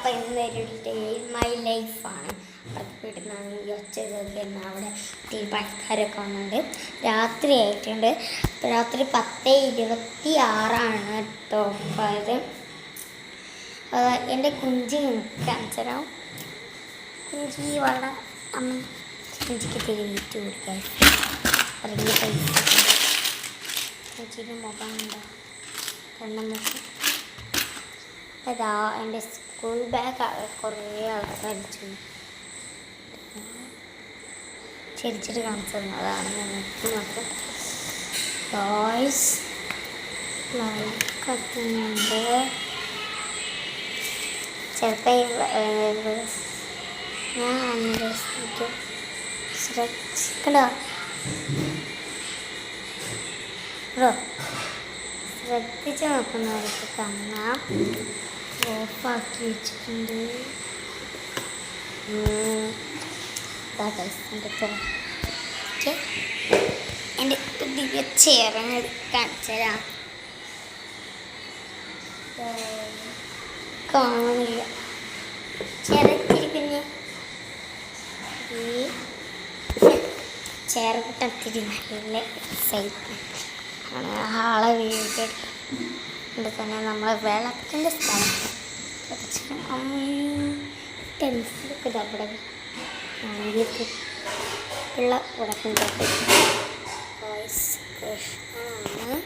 അപ്പം ഇന്നൊരു day my ലൈഫാണ്. അപ്പുറത്ത് വീട്ടിൽ ഈ ഒച്ച കേൾക്കുന്ന അവിടെ പണിക്കാരൊക്കെ വന്നുണ്ട്. രാത്രി ആയിട്ടുണ്ട്. രാത്രി 10:26 കേട്ടോ. അപ്പോൾ അത് എൻ്റെ കുഞ്ചി കാണിച്ചരാം. കുഞ്ചി വളരെ അമ്മ കുഞ്ചിക്ക് തിരിഞ്ഞിട്ട് കൊടുക്കാൻ ഇറങ്ങി പൈസ കുഞ്ചിൻ്റെ മുഖം ഉണ്ടോ കണ്ണമുഖം. അതാ എൻ്റെ സ്കൂൾ ബാഗ് കുറേ ആൾക്കാർ ചിരിച്ചിട്ട് കാണിച്ചു തന്നതാണ്. ഞാൻ നോക്കും ബോയ്സ് ലൈക്ക് എത്തുന്നുണ്ട്. ചിലപ്പോൾ ഞാൻ അന്വേഷിക്കും ശ്രദ്ധിക്കണോ ശ്രദ്ധിച്ച് നോക്കുന്നവർക്ക് കാണാം. ഓഫാക്കി വെച്ചിട്ടുണ്ട്. എൻ്റെ പുതിയ ചേർന്ന് കാണിച്ചു തരാം. കാണില്ല ചേർത്തിരിക്കുന്ന ഈ ചേർത്തിരി നല്ല എക്സൈറ്റ്മെൻറ്റ് ആണ്. ആളെ വീട് തന്നെ നമ്മൾ വെള്ളത്തിൻ്റെ സ്ഥലം പെൻസിലൊക്കെ അവിടെ ഉള്ള ഉടക്കുണ്ട്. കൃഷ്ണനാണ്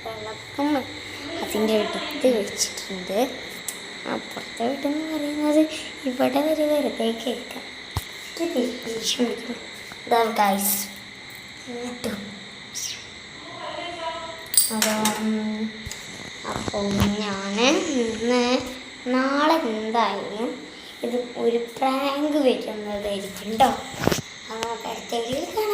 വിളക്കും അതിൻ്റെ അടുത്ത് വെച്ചിട്ടുണ്ട്. അപ്പുറത്തെ വീടെന്ന് പറയുന്നത് ഇവിടെ വരെ വെറുതെ കേൾക്കാം. ദേഷ്യം പിടിക്കുന്നു. ഇതാ ഗൈസ് വീട്ടും അപ്പോൾ ഞാൻ നാളെ എന്തായാലും ഇത് ഒരു പ്രാങ്ക് വരുന്നതായിരിക്കും കേട്ടോ. നമുക്ക് അടുത്ത വീഡിയോയിൽ കാണാം.